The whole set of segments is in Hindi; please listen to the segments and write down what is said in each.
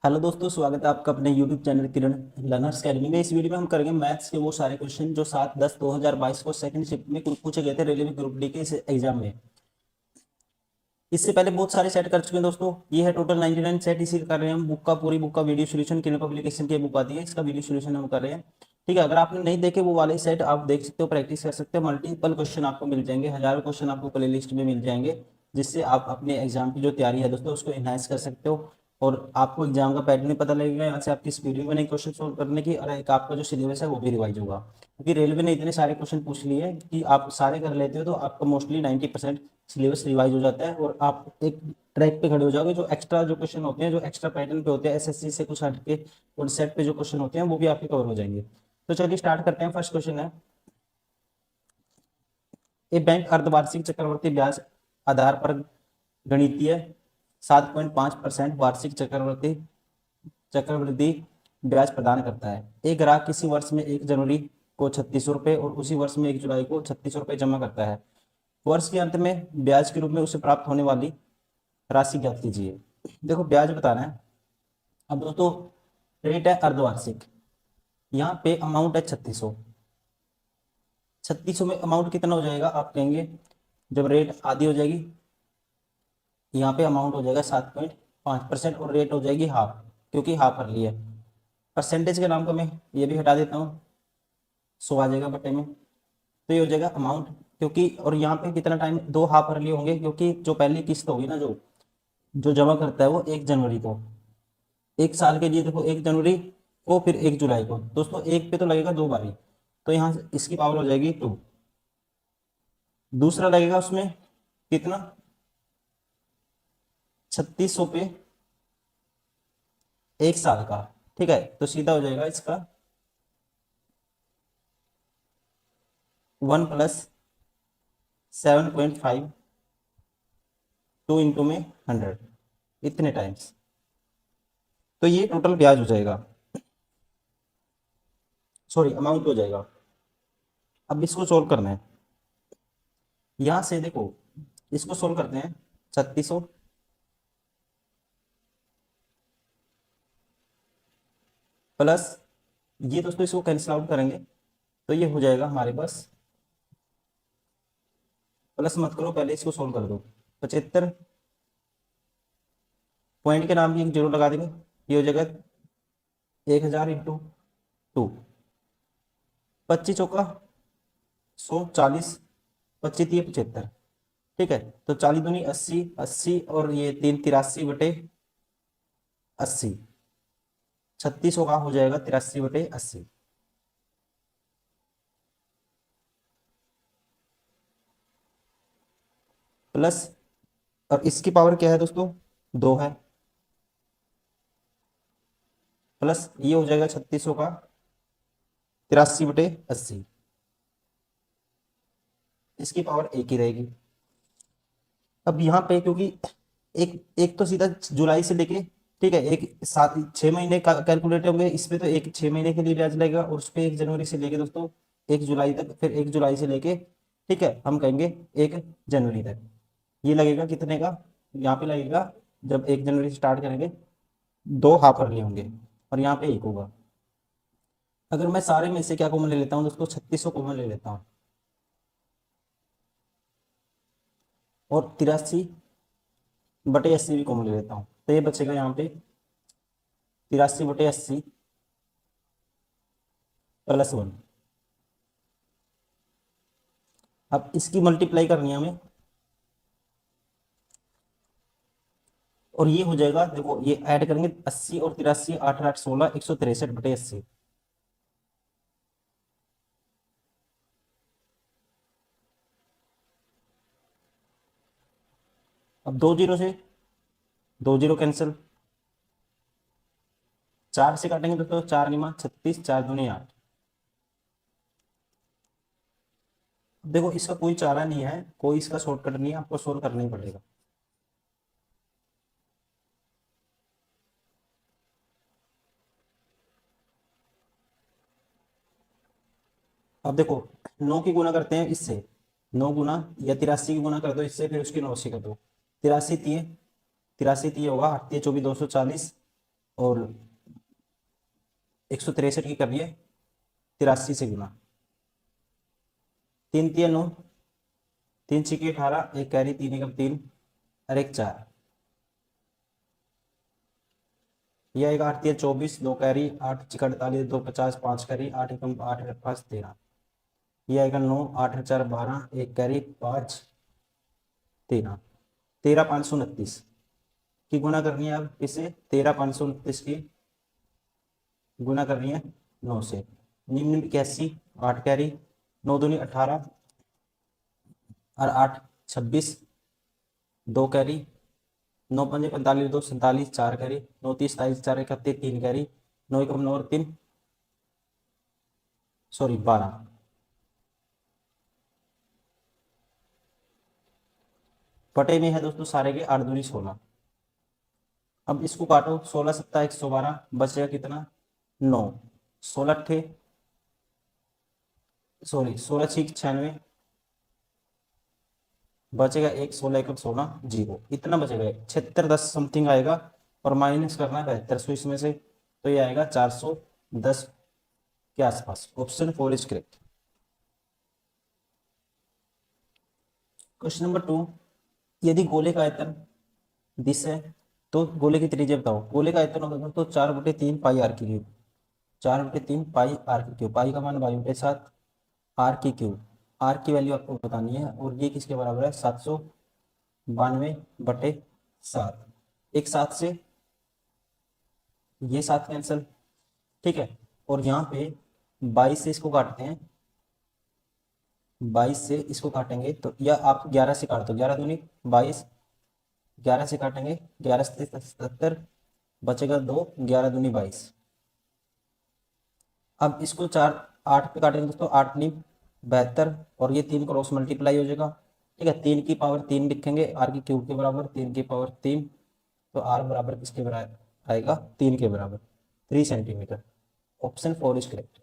हेलो दोस्तों, स्वागत है आपका अपने यूट्यूब चैनल किरण लर्नर्स अकेडमी में। इस वीडियो में हम करेंगे मैथ्स के वो सारे क्वेश्चन जो 7/10/2022 को सेकंड शिफ्ट में पूछे गए थे रेलवे ग्रुप डी के इस एग्जाम में। इससे पहले बहुत सारे सेट कर चुके हैं दोस्तों। ये है टोटल 99 सेट। इसी कर रहे हैं हम। बुक का पूरी बुक का वीडियो सोल्यूशन किरण पब्लिकेशन की बुक आती है, इसका वीडियो सोल्यूशन हम कर रहे हैं। ठीक है, अगर आपने नहीं देखे वो वाले सेट आप देख सकते हो, प्रैक्टिस कर सकते हो। मल्टीपल क्वेश्चन आपको मिल जाएंगे, हजारों क्वेश्चन आपको प्ले लिस्ट में मिल जाएंगे, जिससे आप अपने एग्जाम की जो तैयारी है दोस्तों उसको इनहांस कर सकते हो। और आपको एग्जाम का पैटर्न पता लगेगा, यहाँ से आपकी स्पीड भी बनेगी क्वेश्चन सोल्व करने की, और एक आपका जो सिलेबस है वो भी रिवाइज होगा। क्योंकि रेलवे ने इतने सारे क्वेश्चन पूछ लिए हैं कि आप सारे कर लेते हो तो आपका मोस्टली 90% सिलेबस रिवाइज हो जाता है, और आप एक ट्रैक पे खड़े हो जाओगे। जो एक्स्ट्रा जो क्वेश्चन होते हैं, जो एक्स्ट्रा पैटर्न पे होते हैं, एसएससी से कुछ हट के और सेट पे जो क्वेश्चन होते हैं वो भी आपके कवर हो जाएंगे। तो चलिए स्टार्ट करते हैं। फर्स्ट क्वेश्चन है, ये बैंक अर्धवार्षिक चक्रवर्ती ब्याज आधार पर गणितीय 7.5% वार्षिक चक्रवर्ती चक्रवृद्धि ब्याज प्रदान करता है। एक ग्राहक किसी वर्ष में 1 जनवरी को 3600 रुपये और उसी वर्ष में 1 जुलाई को 3600 रुपये जमा करता है। वर्ष के अंत में ब्याज के रूप में उसे प्राप्त होने वाली राशि ज्ञात कीजिए। देखो ब्याज बताना है। अब दोस्तों रेट है अर्धवार्षिक, यहाँ पे अमाउंट है 3600। 3600 में अमाउंट कितना हो जाएगा आप कहेंगे, जब रेट आधी हो जाएगी यहाँ पे अमाउंट हो जाएगा 7.5% और रेट हो जाएगी हाफ, क्योंकि हाफ कर लिया। परसेंटेज के नाम को मैं ये भी हटा देता हूँ, 100 आ जाएगा बटे में। तो ये हो जाएगा अमाउंट, क्योंकि और यहाँ पे कितना टाइम, 2 हाफ कर लिए होंगे, क्योंकि जो पहली किस्त होगी ना, जो जो जमा करता है वो 1 जनवरी को, 1 साल के लिए। देखो 1 जनवरी को फिर 1 जुलाई को, दोस्तों एक पे तो लगेगा 2 बारी, तो यहाँ से इसकी पावर हो जाएगी 2। दूसरा लगेगा उसमें कितना, 3600 पे 1 साल का। ठीक है, तो सीधा हो जाएगा इसका 1+7.5 2 इंटू में 100, इतने टाइम्स। तो ये टोटल ब्याज हो जाएगा, सॉरी अमाउंट हो जाएगा। अब इसको सोल्व करना है। यहां से देखो इसको सोल्व करते हैं। 3600 प्लस ये, दोस्तों इसको कैंसिल आउट करेंगे तो ये हो जाएगा हमारे पास, प्लस मत करो पहले इसको सोल्व कर दो। 75 पॉइंट के नाम की एक जीरो लगा देंगे, ये हो जाएगा 1000 इंटू 2। 25 चौका 100, 40, 25×3 = 75। ठीक है, तो 40 दूनी 80, 80 और ये 3 83/80। 3600 का हो जाएगा 83/80 प्लस, और इसकी पावर क्या है दोस्तों, 2 है, प्लस ये हो जाएगा 3600 का 83/80, इसकी पावर 1 ही रहेगी। अब यहाँ पे क्योंकि एक एक तो सीधा जुलाई से लेके, ठीक है, एक 7 6 महीने का कैलकुलेट होंगे इस पे, तो एक 6 महीने के लिए ब्याज लगेगा, और उस पे 1 जनवरी से लेके दोस्तों 1 जुलाई तक, फिर 1 जुलाई से लेके, ठीक है, हम कहेंगे 1 जनवरी तक। ये लगेगा कितने का, यहाँ पे लगेगा, जब 1 जनवरी से स्टार्ट करेंगे 2 हाफ कर लिए होंगे, और यहाँ पे 1 होगा। अगर मैं सारे में से क्या कॉमन ले लेता हूँ दोस्तों, 3600 कॉमन ले लेता हूँ, और 83/80 भी कॉमन ले लेता हूँ, तो ये बचेगा यहाँ पे 83/80 +1। अब इसकी मल्टीप्लाई करनी है हमें, और ये हो जाएगा, देखो ये ऐड करेंगे 80 और 83, 8 8 16, 163/80। अब 2 जीरो से 2 जीरो कैंसिल, 4 से काटेंगे दोस्तों, 4 निमा 36, 4 दूनी 8। देखो इसका कोई चारा नहीं है, कोई इसका शॉर्टकट नहीं है, आपको सोल्व करना ही पड़ेगा। अब देखो 9 की गुना करते हैं इससे, 9 गुना, या 83 की गुना कर दो इससे, फिर उसकी 9 से कर दो। 83 तिये होगा, 8 तिये 24, 240, और 163 की कर रही है 83 से गुना, 3 3 9, 3 6 18, एक कैरी, 3 एकम 3 और एक 4, यह आएगा 8 3 24, 2 कैरी, 8 6 48, 2 50, 5 कैरी, 8 एकम 8 5 13, यह आएगा 9, 8 4 12, एक कैरी, 5 13, 13 529 की गुना करनी है। अब इसे 13 529 की गुना करनी है 9 से, निम्न 81, 8 कैरी, 9 दूनी 18 और 8 26, 2 कैरी, 9 पंजे 45, 2 47, 4 कैरी, 9 30 27, 4 31, 3 कैरी, 9 एकम 9 और 3 सॉरी 12, बटे में है दोस्तों सारे के 8 दूनी 16। अब इसको काटो, 16 सत्ता 112, बचेगा कितना 9, 16 अट्ठे सॉरी 16 6 96, बचेगा 1, 16 एकम 16 जीरो, इतना बचेगा 76 10 समथिंग आएगा, और माइनस करना है 7200 इसमें से, तो ये आएगा 410 के आसपास। Option 4 is correct. Question number 2, यदि गोले का आयतन दिस है तो गोले की त्रिज्या बताओ। गोले का आयतन होगा तो 4/3 पाई आर की क्यूब, 4/3 पाई आर की क्यूब, पाई का मान 22/7 आर की क्यूब, आर की वैल्यू आपको बतानी है, और ये किसके बराबर है 792/7, एक साथ से ये 7 कैंसिल, ठीक है, और यहाँ पे 22 से इसको काटते हैं, 22 से इसको काटेंगे तो, या आप 11 से काट दो, 11 दूनी 22, 11 से काटेंगे 11 से 77, बचेगा 2, 11 दूनी 22। अब इसको 4 8 पे काटेंगे दोस्तों, 8 नी 72, और ये 3 क्रॉस मल्टीप्लाई हो जाएगा, ठीक है, 3 की पावर 3 लिखेंगे आर की क्यूब के बराबर, 3 की पावर 3, तो आर बराबर किसके बराबर आएगा 3 के बराबर, 3 centimetre. Option 4 is correct.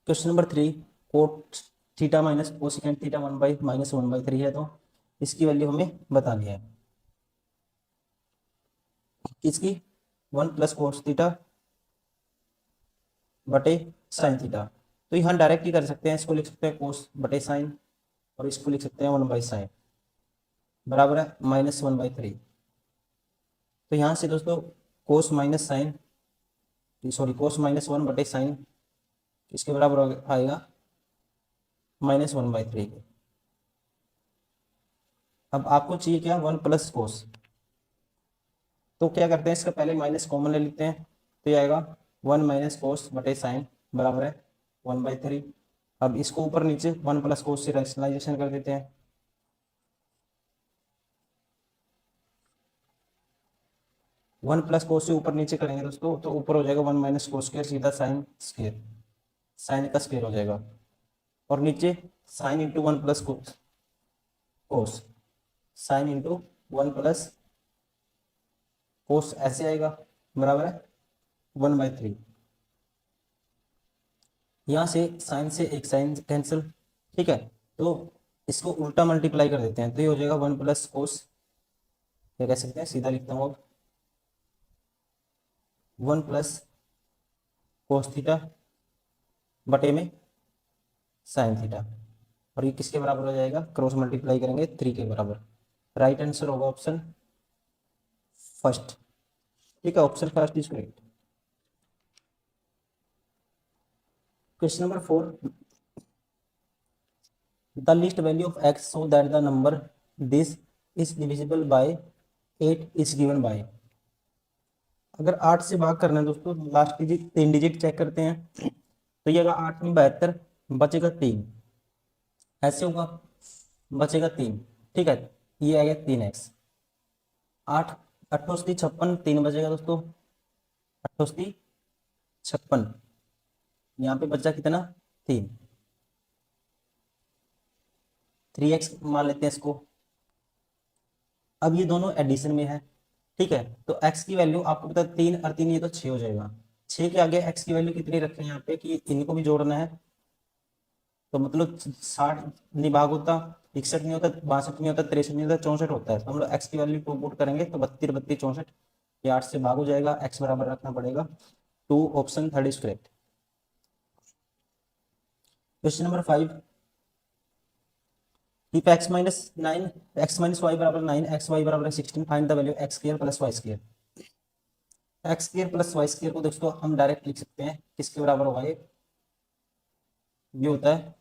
Question number 3, cot theta minus cosecant theta 1/-1/3 है, तो इसकी वैल्यू हमें बतानी है, किसकी 1 प्लस कोस थीटा बटे साइन थीटा, तो यहाँ डायरेक्ट ही कर सकते हैं, इसको लिख सकते हैं कोस बटे साइन, और इसको लिख सकते हैं 1/साइन बराबर है -1/3। तो यहाँ से दोस्तों कोस माइनस साइन, सॉरी कोस -1/साइन इसके बराबर आएगा -1/3 के। अब आपको चाहिए क्या 1 प्लस कोस, तो क्या करते हैं इसका पहले माइनस कॉमन ले लेते हैं, तो ये आएगा 1 माइनस कोस बटे साइन बराबर है 1/3। अब इसको ऊपर नीचे 1 प्लस कोस से रैशनलाइजेशन कर देते हैं, 1 प्लस कोस से ऊपर नीचे करेंगे दोस्तों, तो ऊपर हो जाएगा 1 माइनस कोस स्क्वायर, सीधा साइन स्क्वायर, साइन का स्क्वायर हो जाएगा, और नीचे साइन इंटू 1 प्लस कोस, कोस साइन इंटू 1 प्लस कोस ऐसे आएगा बराबर है 1/3। यहाँ से साइन से एक साइन कैंसिल, ठीक है, तो इसको उल्टा मल्टीप्लाई कर देते हैं, तो ये हो जाएगा 1 प्लस कोस, क्या कह सकते हैं सीधा लिखता हूँ 1 प्लस कोस थीटा बटे में साइन थीटा, और ये किसके बराबर हो जाएगा, क्रॉस मल्टीप्लाई करेंगे 3 के बराबर। राइट आंसर होगा ऑप्शन फर्स्ट, ठीक है, option first is correct. Question number 4, the least value of x so that the number this is divisible by 8 is given by। अगर 8 से भाग करना है दोस्तों, लास्ट डिजिट 3 डिजिट चेक करते हैं, तो ये अगर 8 में 72, बचेगा 3, ऐसे होगा, बचेगा 3, ठीक है, ये आएगा 3x, 8 अट्ठोस्ती 56, 3 बचेगा दोस्तों, अट्ठोस्ती 56, यहाँ पे बचा कितना 3, 3x मान लेते हैं इसको। अब ये दोनों एडिशन में है, ठीक है, तो x की वैल्यू आपको पता है 3 और 3 ये तो 6 हो जाएगा, 6 के आगे x की वैल्यू कितनी रखें यहाँ पे कि इनको भी जोड़ना है, तो मतलब 60 नहीं भाग होता, 61 नहीं होता, 62 नहीं होता, 63 नहीं होता, 64 होता है, तो हम लोग x की वैल्यू को पुट करेंगे तो 32 32 64 ये 8 से भाग हो जाएगा, x बराबर रखना पड़ेगा 2, option third is correct. Question number 5, if x minus 9 x minus y बराबर 9 x y बराबर 16 find the value x square plus y square. x square plus y square को दोस्तों हम डायरेक्ट लिख सकते हैं, किसके बराबर होगा ये होता है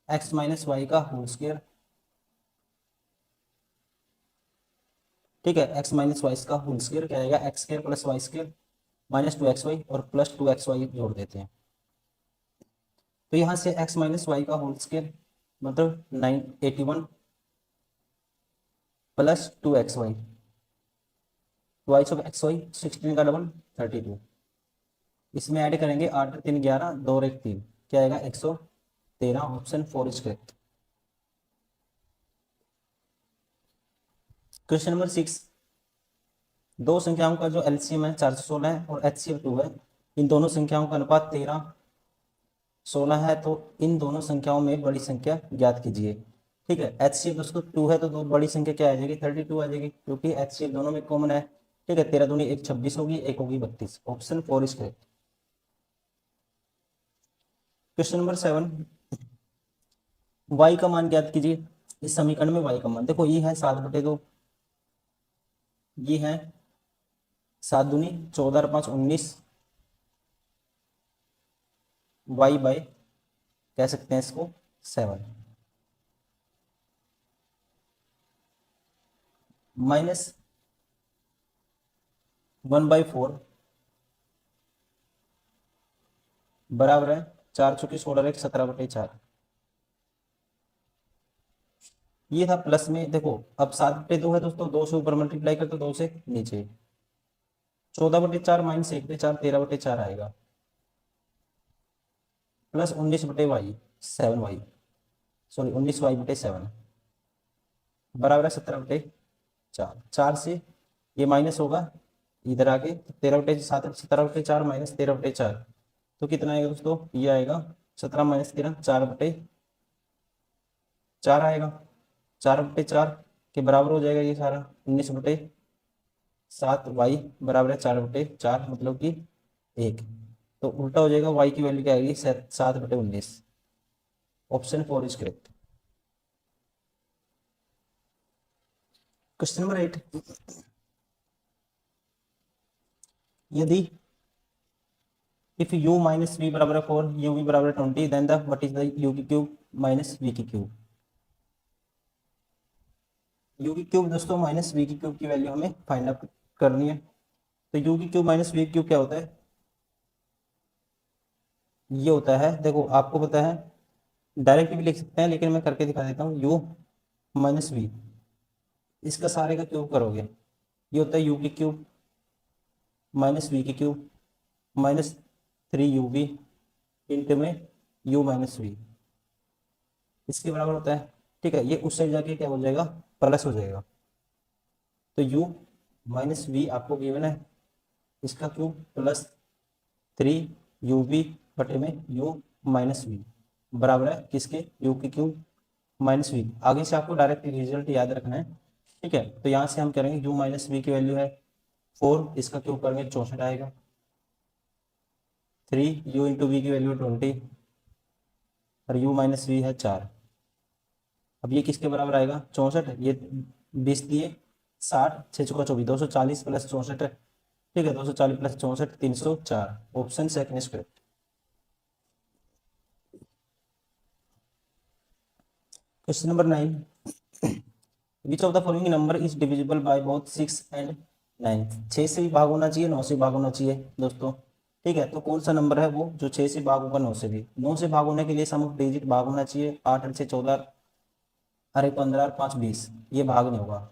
x माइनस वाई का होल स्क्वायर, ठीक है। x माइनस वाई का होल स्क्वायर क्या आएगा, x square plus y square minus 2xy और प्लस 2xy जोड़ देते हैं, तो यहाँ से x माइनस वाई का होल स्क्वायर मतलब 981 plus 2xy, twice of x y 16 का डबल 32, इसमें ऐड करेंगे 8 3 11 2 और 1 3, क्या आएगा 113, option 4 is correct. Question number 6, दो संख्याओं का जो एलसीएम है 416 है और एचसीएफ 2 है, इन दोनों संख्याओं का अनुपात 13:16 है, तो इन दोनों संख्याओं में बड़ी संख्या ज्ञात कीजिए, ठीक है। एचसीएफ दोस्तों 2 है तो दो बड़ी संख्या क्या आ जाएगी 32 आ जाएगी, क्योंकि एचसीएफ दोनों में कॉमन है, ठीक है। 13 दूनी 1 26 होगी, 1 होगी 32, option 4 is correct. Question number 7, y का मान ज्ञात कीजिए। इस समीकरण में y का मान देखो, ये है 7/2, ये है 7 दूनी 14 और 5 19, y बाय कह सकते हैं इसको 7 माइनस 1/4 बराबर है 4 चौकी 16 1 17/4। ये था प्लस में, देखो अब 7/2 है दोस्तों, 2 से ऊपर मल्टीप्लाई कर तो 2 से नीचे, 14/4 माइनस 1/4 13/4 आएगा, plus 19/y 7y, sorry 19y/7 बराबर है 17/4। 4 से ये माइनस होगा इधर आके, 13/7 17/4 माइनस 13/4, तो कितना आएगा दोस्तों, ये आएगा 17 माइनस 13 4/4 आएगा, 4/4 के बराबर हो जाएगा ये सारा, 19/7y बराबर है 4/4, मतलब कि 1, तो उल्टा हो जाएगा, y की वैल्यू क्या आएगी 7/19, option 4 is correct. Question number 8, यदि इफ u माइनस वी बराबर 4 यू वी बराबर 20 then the what is the u की क्यूब माइनस वी की क्यूब। u की क्यूब दोस्तों माइनस वी की क्यूब की वैल्यू हमें फाइंड आउट करनी है, तो u की क्यूब माइनस वी की क्यूब क्या होता है, ये होता है, देखो आपको पता है डायरेक्ट भी लिख सकते हैं, लेकिन मैं करके दिखा देता हूँ, u माइनस वी इसका सारे का क्यूब करोगे, ये होता है u की क्यूब माइनस वी की cube minus 3u v into में u माइनस वी, इसके बराबर होता है, ठीक है। ये उस साइड जाके क्या हो जाएगा, प्लस हो जाएगा, तो u माइनस वी आपको गिवन है, इसका क्यूब प्लस 3u v में u माइनस वी बराबर है किसके, u की क्यूब माइनस वी। आगे से आपको डायरेक्ट रिजल्ट याद रखना है, ठीक है। तो यहाँ से हम करेंगे u माइनस वी की वैल्यू है 4, इसका क्यूब करेंगे 64 आएगा, 3u इंटू वी की वैल्यू 20 और u माइनस वी है 4। अब ये किसके बराबर आएगा 64, ये 20 दिए 60 6 चौका 24 240 प्लस 64, ठीक है 240 plus 64 304, option second is correct. Question number 9, which of the following number is divisible by both 6 and 9। 6 से भी भाग होना चाहिए 9 से भाग होना चाहिए दोस्तों, ठीक है। तो कौन सा नंबर है वो जो 6 से भाग होगा 9 से भी, 9 से भाग होने के लिए सम ऑफ डिजिट भाग होना चाहिए, 8 8 से 14 अरे 15 और 5 20, ये भाग नहीं होगा।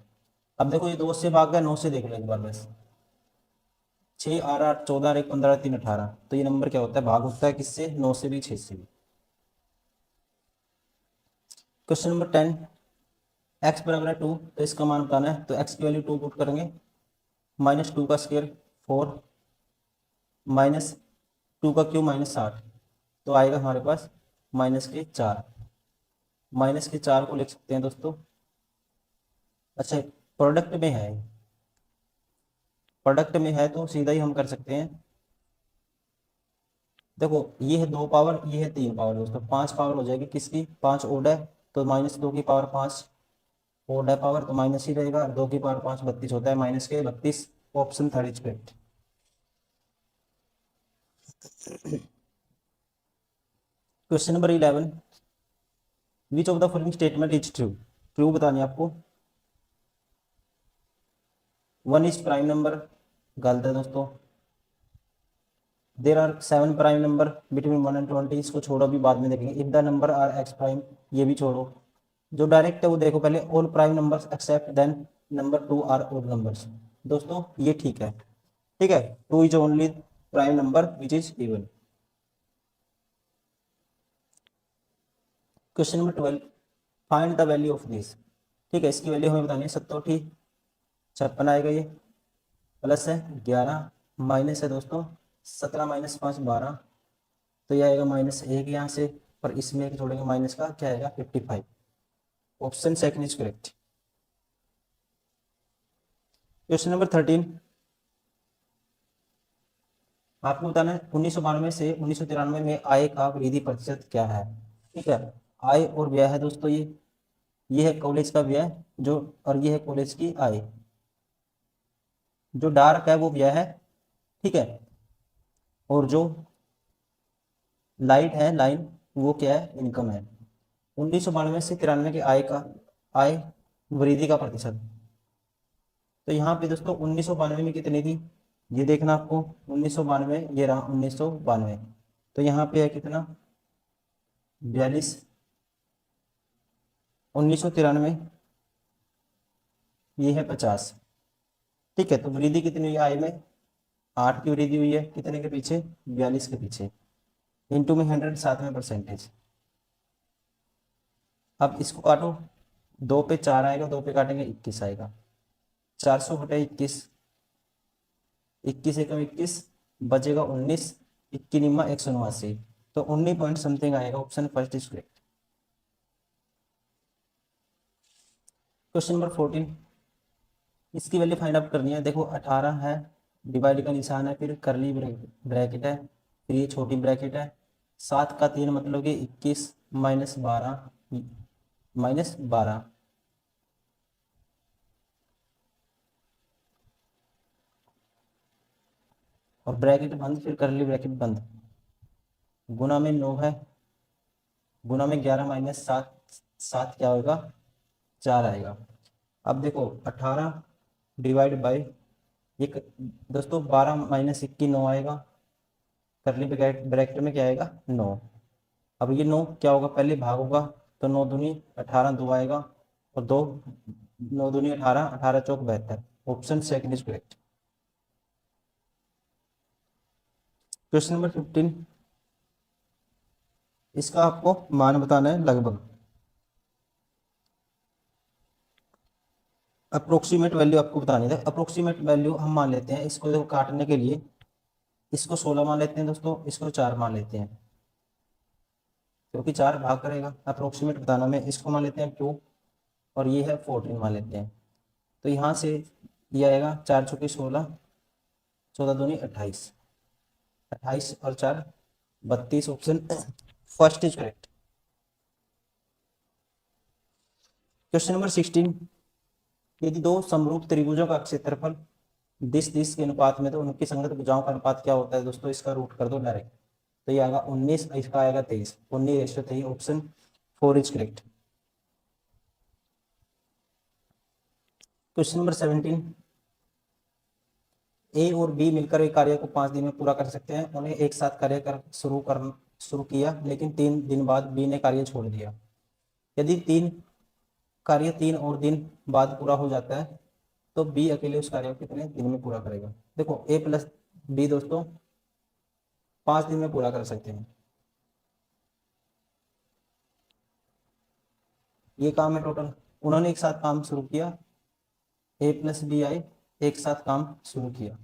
अब देखो ये 2 से भाग गया, 9 से देख लो एक बार बस, 6 8 8 14 1 15 3 18, तो ये नंबर क्या होता है, भाग होता है किससे 9 से भी 6 से भी। क्वेश्चन नंबर 10, x बराबर है 2, तो इसका मान बताना है, तो x की वैल्यू 2 पुट करेंगे, माइनस 2 का स्क्वायर 4 माइनस 2 का क्यूब माइनस 60, तो आएगा हमारे पास माइनस के 4, माइनस के 4 को लिख सकते हैं दोस्तों, अच्छा प्रोडक्ट में है प्रोडक्ट में है तो सीधा ही हम कर सकते हैं। देखो ये है 2 पावर, ये है 3 पावर दोस्तों, 5 पावर हो जाएगी किसकी, 5 ओड है तो -2 की पावर 5, ओड है पावर तो माइनस ही रहेगा, 2 की पावर 5 32 होता है, माइनस के 32। Option third is correct. Question number 11, which of the following statement is true. True बतानी है आपको। 1 इज प्राइम नंबर, गलत है दोस्तों। There are 7 prime number between 1 and 20, इसको छोड़ो, अभी बाद में देखेंगे। If the number are x prime, ये भी छोड़ो। जो डायरेक्ट है वो देखो पहले, all prime numbers except then number 2 are odd numbers. दोस्तों ये ठीक है, ठीक है, 2 is only prime number which is even. Question number 12, find the value of this. ठीक है, इसकी वैल्यू हमें बतानी है। 57 आएगा ये, प्लस है 11, माइनस है दोस्तों 17 माइनस 5 12, तो ये आएगा -1 यहाँ से, पर इसमें एक जोड़ेंगे माइनस का, क्या आएगा 55। Option second is correct. Question number 13, आपको बताना है 1992 से 1993 में आय का वृद्धि प्रतिशत क्या है। ठीक है, आय और व्यय है दोस्तों, ये है कॉलेज का व्यय जो, और ये है कॉलेज की आय। जो डार्क है वो व्यय है, ठीक है, और जो लाइट है लाइन वो क्या है, इनकम है। 1992 से 93 के आय का, आय वृद्धि का प्रतिशत, तो यहाँ पे दोस्तों 1992 में कितनी थी, ये देखना आपको। 1992, ये रहा 1992, तो यहाँ पे है कितना, 42। 1993 ये है 50। ठीक है, तो वृद्धि कितनी हुई है आय में, 8 की वृद्धि हुई है, कितने के पीछे, 42 के पीछे, इंटू में 100 साथ में परसेंटेज। अब इसको काटो, 2 पे 4 आएगा, 2 पे काटेंगे 21 आएगा, 400/21, 21 एकम 21, बचेगा 19, 21 189, तो 19 पॉइंट समथिंग आएगा। Option first is correct. Question number 14, इसकी वैल्यू फाइंड आउट करनी है। देखो 18 है, डिवाइड का निशान है, फिर करली ब्रैकेट है, फिर ये छोटी ब्रैकेट है, 7 का 3 मतलब कि 21 -12 और ब्रैकेट बंद, फिर करली ब्रैकेट बंद, गुना में 9 है, गुना में 11 -7, 7 क्या होगा, 4 आएगा। अब देखो 18 डिवाइड बाई, एक दोस्तों 12 -21 9 आएगा, करली ब्रैकेट में क्या आएगा, 9। अब ये 9 क्या होगा, पहले भाग होगा, तो 9 दूनी 18, 2 आएगा, और 2, 9 दूनी 18, 18 चौक 72। Option second is correct. Question number 15, इसका आपको मान बताना है लगभग, अप्रोक्सीमेट वैल्यू आपको बतानी है। अप्रोक्सीमेट वैल्यू हम मान लेते हैं, इसको देखो काटने के लिए, इसको 16 मान लेते हैं दोस्तों, इसको 4 मान लेते हैं, क्योंकि 4 भाग करेगा। अप्रोक्सीमेट बताना में इसको मान लेते हैं 2, और ये है 14 मान लेते हैं, तो यहाँ से ये आएगा 4 चौके 16, 14 दूनी 28, 28 और 4 32। Option first is correct. Question number 16, यदि दो समरूप त्रिभुजों का क्षेत्रफल 10 10 के अनुपात में, तो उनकी संगत भुजाओं का अनुपात क्या होता है दोस्तों, इसका रूट कर दो डायरेक्ट, तो ये आएगा 19, इसका आएगा 23, 19:23। Option 4 is correct. Question number 17, ए और बी मिलकर एक कार्य को 5 दिन में पूरा कर सकते हैं। उन्हें एक साथ कार्य कर शुरू किया, लेकिन 3 दिन बाद बी ने कार्य छोड़ दिया। यदि कार्य 3 और दिन बाद पूरा हो जाता है, तो बी अकेले उस कार्य को कितने दिन में पूरा करेगा। देखो ए प्लस बी दोस्तों 5 दिन में पूरा कर सकते हैं। ये काम है टोटल, उन्होंने एक साथ काम शुरू किया, ए प्लस बी आई एक साथ काम शुरू किया,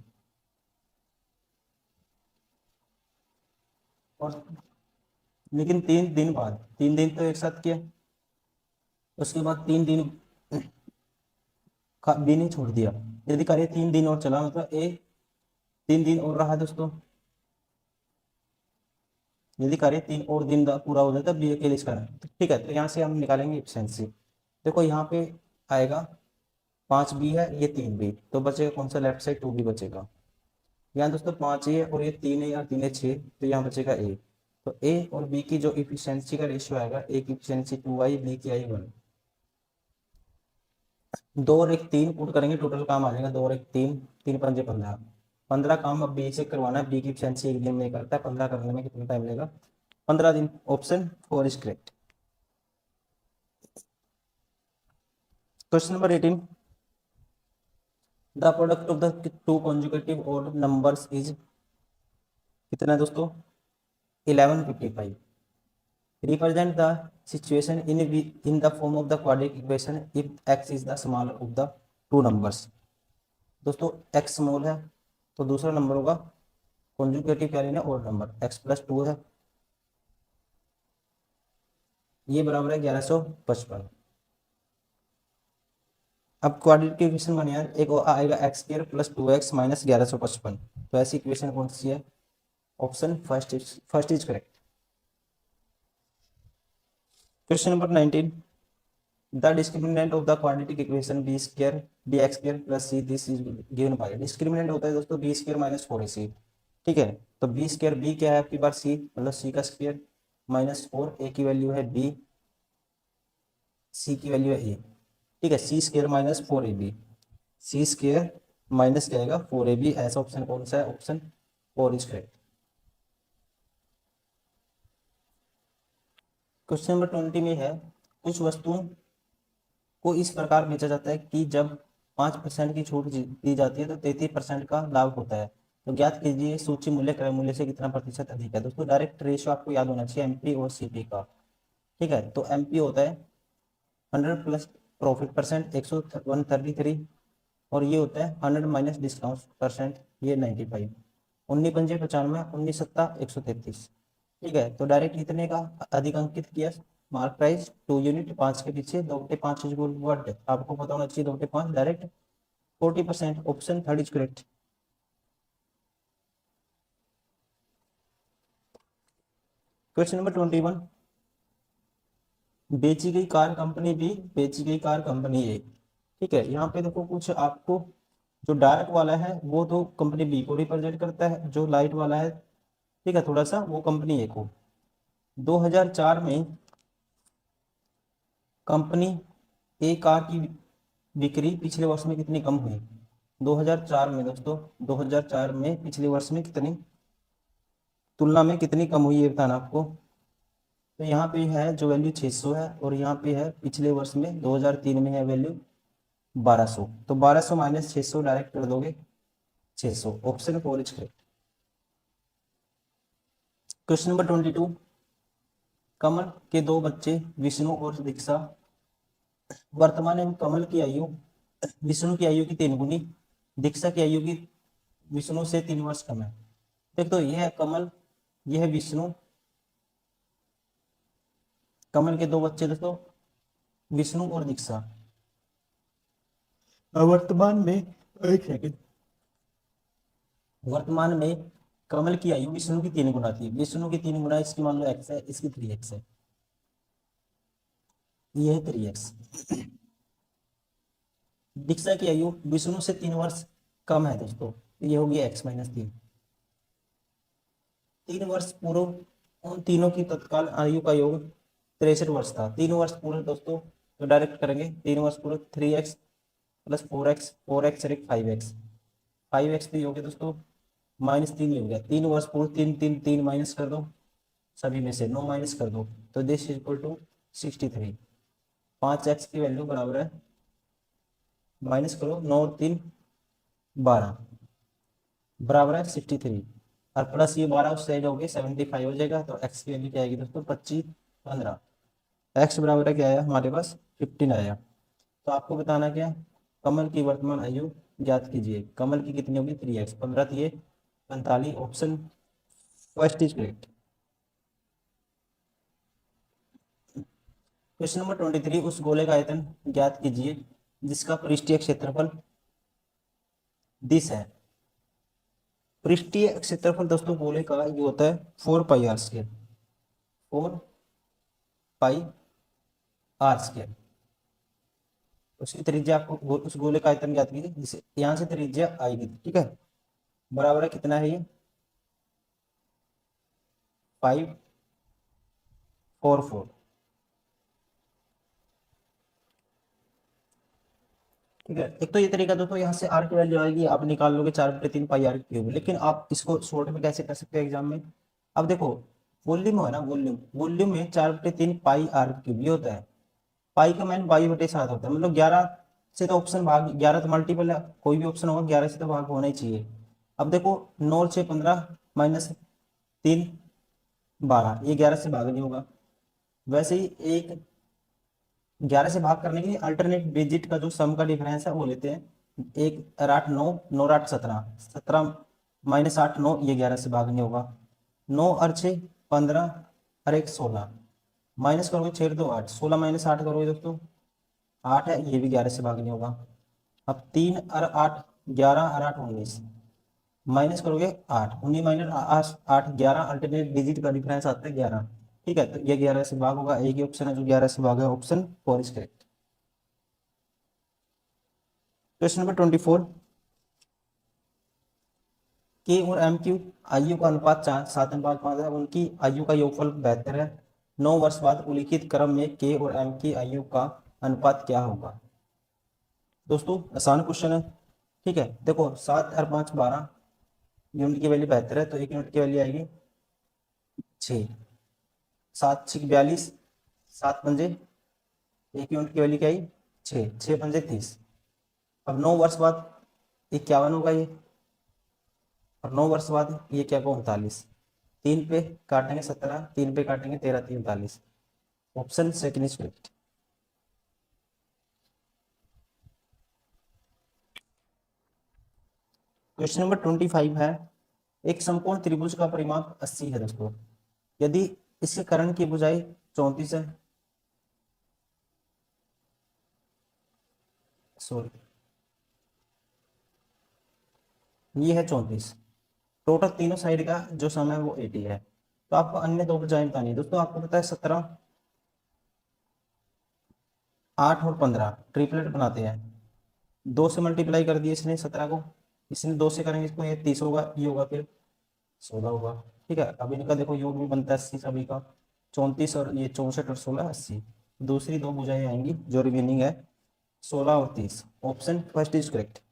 और लेकिन 3 दिन बाद, 3 दिन तो एक साथ किया, उसके बाद 3 दिन बी ने छोड़ दिया। यदि कार्य 3 दिन और चला मतलब ए 3 दिन और रहा दोस्तों, यदि कार्य 3 और दिन पूरा हो जाता है बी अकेले इसका है। तो ठीक है, तो यहाँ से हम निकालेंगे एफिशिएंसी। देखो यहाँ पे आएगा 5 बी है, ये 3 बी, तो बचेगा कौन सा, लेफ्ट साइड 2 बी बचेगा। यहाँ दोस्तों 5 ए है और ये 3 है, या 3 है 6, तो यहाँ बचेगा ए। तो ए और बी की जो इफिशियंसी का रेशियो आएगा, ए की इफिशियंसी 2 आई, बी की आई 1। 2 और 1 3 पुट करेंगे, टोटल काम आ जाएगा 2 और 1 3, 3 पंजे 15। 15 काम अब बी से करवाना है, बी की इफिशियंसी 1 दिन में करता है, 15 करने में कितना टाइम लगेगा, 15 दिन। Option 4 is correct. Question number 18, the product of the two conjugative odd numbers is कितना है दोस्तों, 1155। Represent the situation in the form of the quadratic equation if x is the smaller of the two numbers. दोस्तों एक्स स्मॉल है तो दूसरा नंबर होगा कॉन्जुगेटिव क्या लेना, ऑड नंबर, x+2 है, ये बराबर है 1155। अब क्वाड्रेटिक इक्वेशन बने यार, एक आएगा x² + 2x - 1155, तो ऐसी इक्वेशन कौन सी है, option first is correct. Question number 19, the discriminant of the quadratic equation bx² + c this is given by. Discriminant होता है दोस्तों b² - 4ac, ठीक है। तो b² b क्या है आपकी बार c, मतलब c का स्क्वायर -4, a की वैल्यू है b, c की वैल्यू है a, ठीक है। c² - 4ab, c² माइनस क्या आएगा 4ab, ऐसा ऑप्शन कौन सा है, option 4 is correct. Question number 20 में है, कुछ वस्तुओं को इस प्रकार बेचा जाता है कि जब 5% की छूट दी जाती है तो 33% का लाभ होता है। तो ज्ञात कीजिए सूची मूल्य क्रय मूल्य से कितना प्रतिशत अधिक है। दोस्तों डायरेक्ट रेशियो आपको याद होना चाहिए एमपी और सीपी का, ठीक है। तो एमपी होता है 100 प्लस प्रॉफिट परसेंट, 133, और ये होता है 100 माइनस डिस्काउंट परसेंट, ये 95। 19×5 = 95, 19×7 = 133, ठीक है। तो डायरेक्ट इतने का अधिक अंकित किया, मार्क प्राइस 2 यूनिट, 5 के पीछे 2/5 वर्ड, आपको पता होना चाहिए 2/5 direct 40%, option third is correct. Question number 21, बेची गई कार कंपनी बी, बेची गई कार कंपनी ए, ठीक है। यहाँ पे देखो कुछ आपको, जो डार्क वाला है वो तो कंपनी बी को रिप्रेजेंट करता है, जो लाइट वाला है, ठीक है, थोड़ा सा, वो कंपनी ए को। 2004 में कंपनी ए कार की बिक्री पिछले वर्ष में कितनी कम हुई। 2004 में दोस्तों, 2004 में पिछले वर्ष में कितनी तुलना में कितनी कम हुई, ये बताना आपको। तो यहाँ पे है जो वैल्यू 600 है, और यहाँ पे है पिछले वर्ष में 2003 में है वैल्यू 1200, तो 1200 माइनस 600 डायरेक्ट कर दोगे 600, option 4 is correct. Question number 22, कमल के 2 बच्चे विष्णु और दीक्षा, वर्तमान में कमल की आयु विष्णु की आयु की 3 गुनी, दीक्षा की आयु की विष्णु से 3 वर्ष कम है। देख तो ये है कमल, ये है विष्णु, कमल के 2 बच्चे दोस्तों विष्णु और दीक्षा। वर्तमान में, एक सेकंड, वर्तमान में कमल की आयु विष्णु की 3 गुना थी, विष्णु की 3 गुना, इसकी मान लो x है, इसकी 3x है, ये है 3x। दीक्षा की आयु विष्णु से 3 वर्ष कम है दोस्तों, ये होगी x-3। 3 वर्ष पूर्व उन तीनों की तत्काल आयु का योग 63 वर्ष था। 3 वर्ष पूर्व दोस्तों, तो डायरेक्ट करेंगे 3 वर्ष पूर्व, 3x + 4x, 4x और 5x, 5x भी हो गया दोस्तों, -3 हो गया। 3 वर्ष पूर्व, 3 माइनस कर दो, सभी में से 9 माइनस कर दो, तो this is equal to 63। 5x की वैल्यू बराबर है, माइनस करो, 9 और 3 12, बराबर है 63, और प्लस ये 12 उससे हो गए 75 हो जाएगा। तो x की वैल्यू क्या आएगी दोस्तों, 25 15, x बराबर है क्या आया हमारे पास 15 आया। तो आपको बताना क्या, कमल की वर्तमान आयु ज्ञात कीजिए। कमल की कितनी होगी 3x, 15 थी 45, option first is correct. Question number 23, उस गोले का आयतन ज्ञात कीजिए जिसका पृष्ठीय क्षेत्रफल दिस है। पृष्ठीय क्षेत्रफल दोस्तों गोले का ये होता है 4 पाई r²। 4 पाई r²। उसकी त्रिज्या आपको उस गोले का आयतन ज्ञात कीजिए, जिसे यहाँ से त्रिज्या आएगी, ठीक है। बराबर है कितना है ये 544। ठीक है, एक तो ये तरीका दोस्तों, यहाँ से आर की वैल्यू आएगी, आप निकाल लोगे 4/3 पाई r³। लेकिन आप इसको शॉर्ट में कैसे कर सकते हो एग्जाम में। अब देखो वॉल्यूम है ना, वॉल्यूम वॉल्यूम में 4/3 पाई r³ ये होता है। पाई का मान 22/7 होता है, मतलब 11 से तो ऑप्शन भाग, 11 तो मल्टीपल है, कोई भी ऑप्शन होगा 11 से तो भाग होना ही चाहिए। अब देखो 9 और 6 15 -3 12, ये 11 से भाग नहीं होगा। वैसे ही एक 11 से भाग करने के लिए अल्टरनेट डिजिट का जो सम का डिफरेंस है वो लेते हैं। एक और 8 9, 9 और 8 17, 17 -8 9, ये 11 से भाग नहीं होगा। 9 और 6 15 और 1 16, माइनस करोगे 6 2 8, 16 -8 करोगे दोस्तों 8 है, ये भी 11 से भाग नहीं होगा। अब 3 और 8 11 और 8 19, माइनस करोगे 8 19 -8 11, अल्टरनेट डिजिट का डिफरेंस आता है 11। ठीक है, तो ये 11 से भाग होगा, एक ही ऑप्शन है जो 11 से भाग है, option 4 is correct. Question number 24, के और एम की आयु का अनुपात 7:5 है, उनकी आयु का योगफल 72 है। 9 वर्ष बाद उल्लिखित क्रम में के और एम की आयु का अनुपात क्या होगा। दोस्तों आसान क्वेश्चन है, ठीक है। देखो 7 और 5 12, यूनिट की वैल्यू 72 है, तो एक यूनिट की वैल्यू आएगी 6। 7 6 42, 7 पंजे, एक यूनिट की वैल्यू क्या आई 6, 6 पंजे 30। अब 9 वर्ष बाद 51 होगा ये, और 9 वर्ष बाद ये क्या होगा 39। 3 पे काटेंगे 17, 3 पे काटेंगे 13 3 39, option second is correct. Question number 25 है, एक समकोण त्रिभुज का परिमाप 80 है दोस्तों, यदि इसके कर्ण की भुजाई 34 है, सॉरी ये है 34, टोटल तीनों साइड का जो सम है वो 80 है। तो आपको अन्य दो भुजाएं बतानी है दोस्तों। आपको पता है 17 8 और 15 ट्रिपलेट बनाते हैं, 2 से मल्टीप्लाई कर दिए इसने 17 को, इसने 2 से करेंगे इसको, ये 30 होगा, ये होगा फिर 16 होगा। ठीक है, अब इनका देखो योग भी बनता है 80 सभी का, 34 और ये 64 और 16 80। दूसरी दो भुजाएं आएंगी जो रिमेनिंग है 16 और 30, ऑप्शन फर्स्ट इज करेक्ट।